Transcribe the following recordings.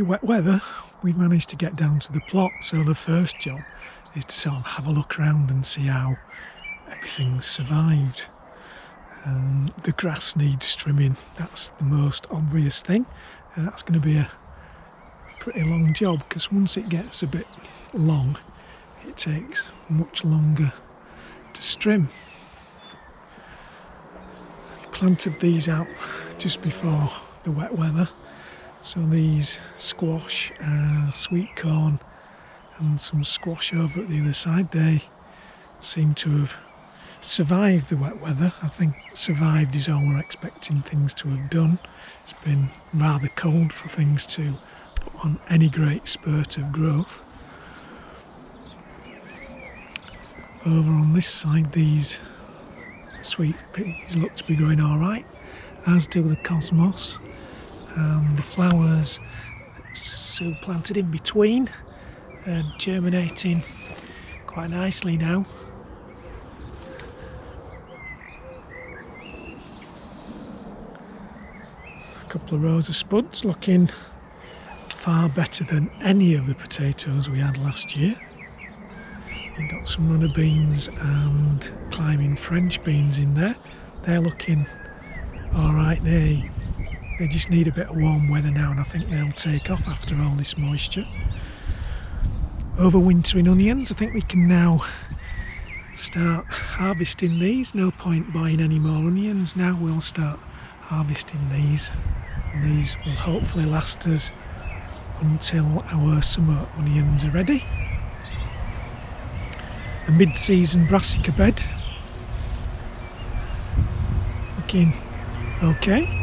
pretty wet weather, we managed to get down to the plot. So the first job is to sort of have a look around and see how everything's survived. The grass needs trimming, that's the most obvious thing. That's going to be a pretty long job, because once it gets a bit long, it takes much longer to trim. Planted these out just before the wet weather, so these squash, sweet corn and some squash over at the other side, they seem to have survived the wet weather. I think survived is all we're expecting things to have done. It's been rather cold for things to put on any great spurt of growth. Over on this side, these sweet peas look to be growing alright, as do the cosmos, and the flowers that Sue planted in between are germinating quite nicely now. A couple of rows of spuds looking far better than any of the potatoes we had last year. We've got some runner beans and climbing French beans in there. They're looking alright. They just need a bit of warm weather now, and I think they'll take off after all this moisture. Overwintering onions, I think we can now start harvesting these. No point buying any more onions now, we'll start harvesting these. And these will hopefully last us until our summer onions are ready. A mid-season brassica bed, looking okay.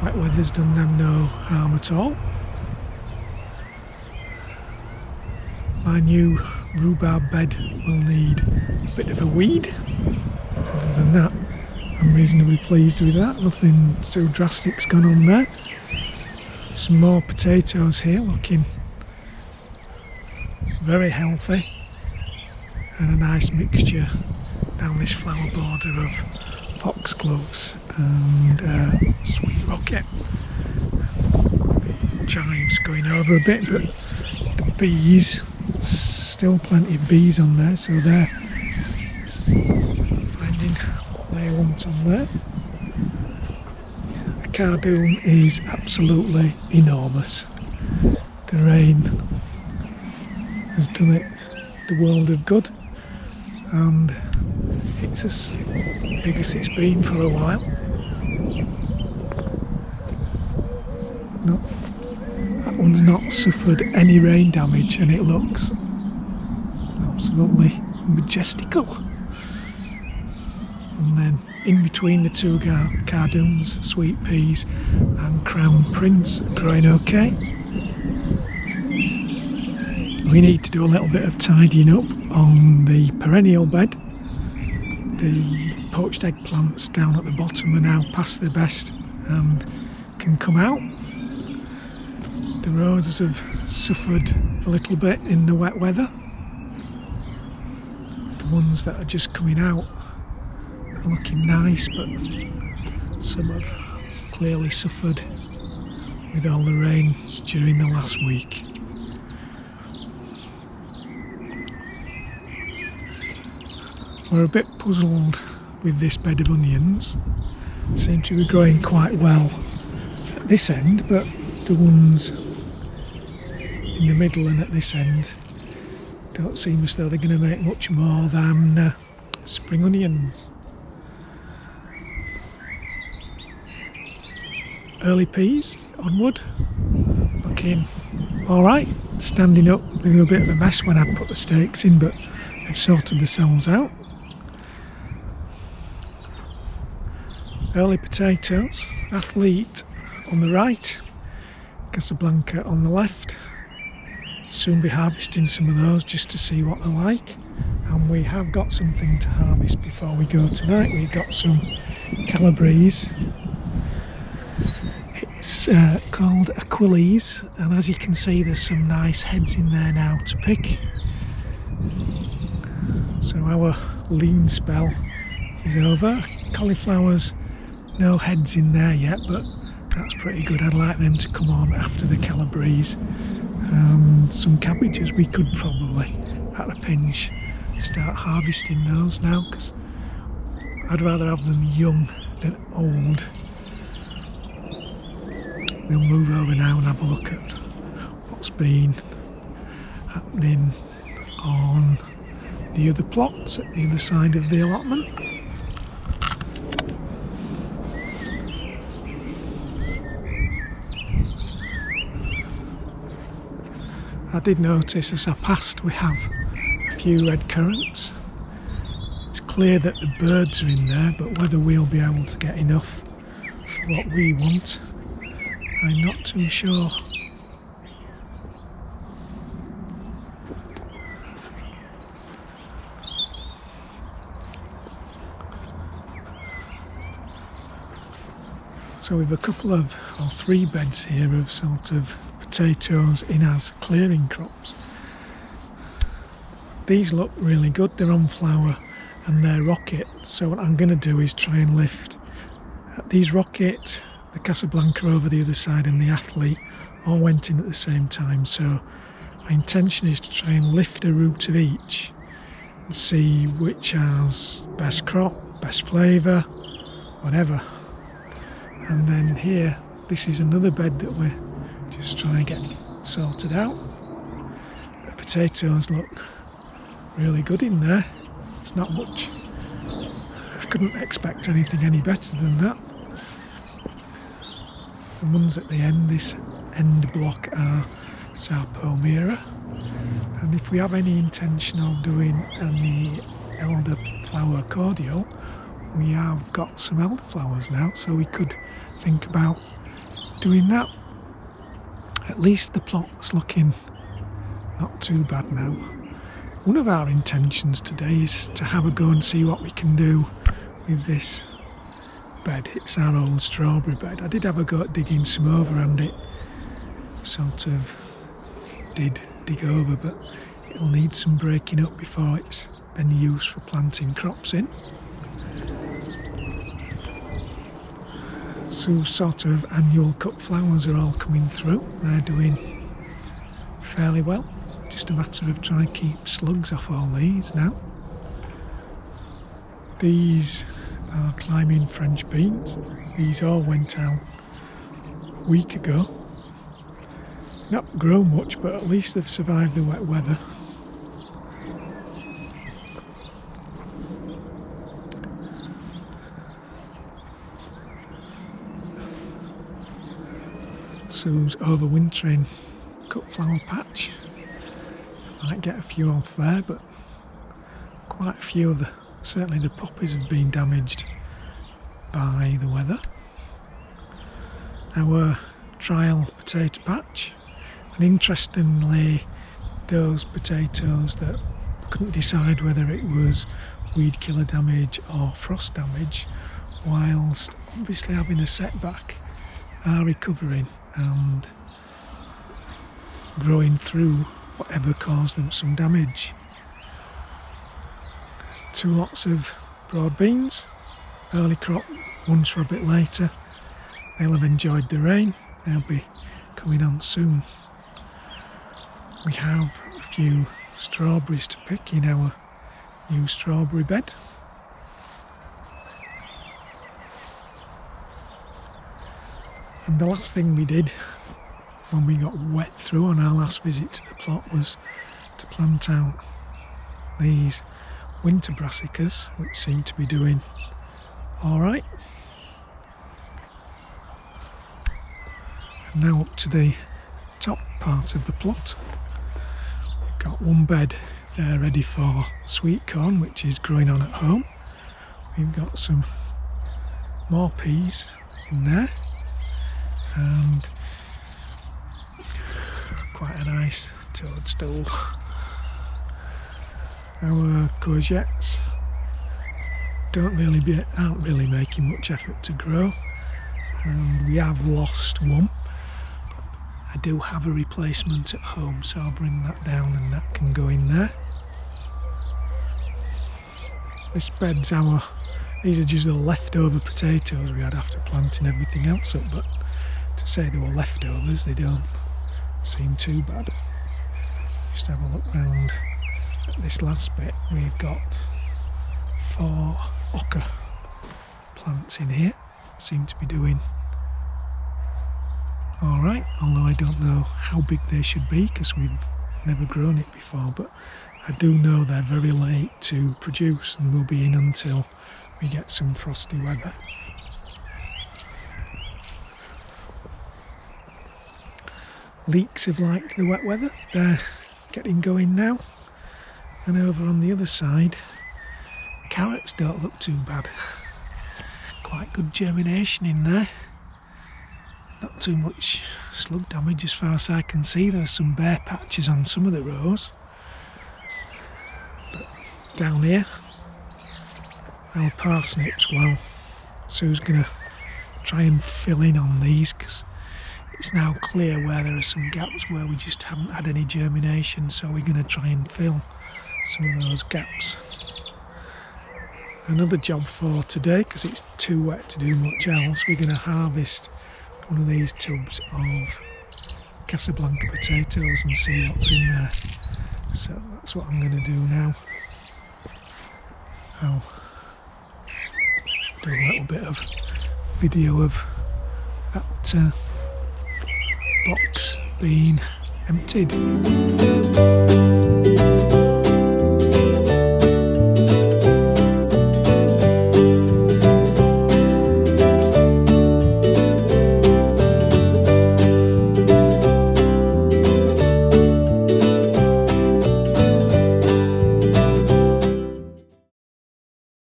Wet weather's done them no harm at all. My new rhubarb bed will need a bit of a weed. Other than that, I'm reasonably pleased with that. Nothing so drastic's gone on there. Some more potatoes here, looking very healthy. And a nice mixture down this flower border of foxgloves and sweet rocket. The chives going over a bit, but the bees, still plenty of bees on there, so they're finding what they want on there. The cardoon is absolutely enormous. The rain has done it the world of good, and it's as big as it's been for a while. No, that one's not suffered any rain damage, and it looks absolutely majestical. And then in between the two cardoons, sweet peas and crown prince are growing okay. We need to do a little bit of tidying up on the perennial bed. The poached eggplants down at the bottom are now past their best and can come out. The roses have suffered a little bit in the wet weather. The ones that are just coming out are looking nice, but some have clearly suffered with all the rain during the last week. We're a bit puzzled with this bed of onions. They seem to be growing quite well at this end, but the ones in the middle and at this end don't seem as though they're going to make much more than spring onions. Early peas, onward, looking alright, standing up. They were a bit of a mess when I put the stakes in, but they've sorted themselves out. Early potatoes, Athlete on the right, Casablanca on the left. Soon be harvesting some of those just to see what they're like. And we have got something to harvest before we go tonight. We've got some Calabrese. It's called Achilles, and as you can see there's some nice heads in there now to pick. So our lean spell is over. Cauliflowers, no heads in there yet, but That's pretty good. I'd like them to come on after the Calabrese. And some cabbages, we could probably, at a pinch, start harvesting those now, because I'd rather have them young than old. We'll move over now and have a look at what's been happening on the other plots at the other side of the allotment. I did notice as I passed we have a few red currants. It's clear that the birds are in there, but whether we'll be able to get enough for what we want, I'm not too sure. So we've a couple of, or 3 beds here of sort of potatoes in as clearing crops. These look really good, they're on flower and they're rocket, so what I'm going to do is try and lift these rocket, the Casablanca over the other side and the Athlete all went in at the same time, so my intention is to try and lift a root of each and see which has best crop, best flavour, whatever. And then here, this is another bed that we're just trying to get sorted out. The potatoes look really good in there. It's not much. I couldn't expect anything any better than that. The ones at the end, this end block, are Sao Palmyra. And if we have any intention of doing any elderflower cordial, we have got some elderflowers now, so we could think about doing that. At least the plot's looking not too bad now. One of our intentions today is to have a go and see what we can do with this bed. It's our old strawberry bed. I did have a go at digging some over and it sort of did dig over, but it'll need some breaking up before it's any use for planting crops in. So sort of annual cut flowers are all coming through. They're doing fairly well. Just a matter of trying to keep slugs off all these now. These are climbing French beans. These all went out a week ago. Not grown much, but at least they've survived the wet weather. Sue's overwintering cut flower patch. Might get a few off there, but quite a few of certainly the poppies have been damaged by the weather. Our trial potato patch, and interestingly those potatoes that couldn't decide whether it was weed killer damage or frost damage, whilst obviously having a setback, are recovering and growing through whatever caused them some damage. 2 lots of broad beans, early crop, ones for a bit later. They'll have enjoyed the rain, they'll be coming on soon. We have a few strawberries to pick in our new strawberry bed. And the last thing we did when we got wet through on our last visit to the plot was to plant out these winter brassicas, which seem to be doing alright. And now up to the top part of the plot. We've got one bed there ready for sweet corn, which is growing on at home. We've got some more peas in there, and quite a nice toadstool. Our courgettes aren't really making much effort to grow, and we have lost one, but I do have a replacement at home, so I'll bring that down and that can go in there. This bed's our These are just the leftover potatoes we had after planting everything else up, but to say they were leftovers, they don't seem too bad. Just have a look round at this last bit. We've got 4 oca plants in here. Seem to be doing alright, although I don't know how big they should be because we've never grown it before, but I do know they're very late to produce and will be in until we get some frosty weather. Leeks have liked the wet weather, they're getting going now. And over on the other side, carrots don't look too bad. Quite good germination in there. Not too much slug damage as far as I can see. There are some bare patches on some of the rows. But down here, our parsnips, well, Sue's going to try and fill in on these because it's now clear where there are some gaps where we just haven't had any germination, so we're going to try and fill some of those gaps. Another job for today, because it's too wet to do much else, we're going to harvest one of these tubs of Casablanca potatoes and see what's in there. So that's what I'm going to do now. I'll do a little bit of video of that box being emptied.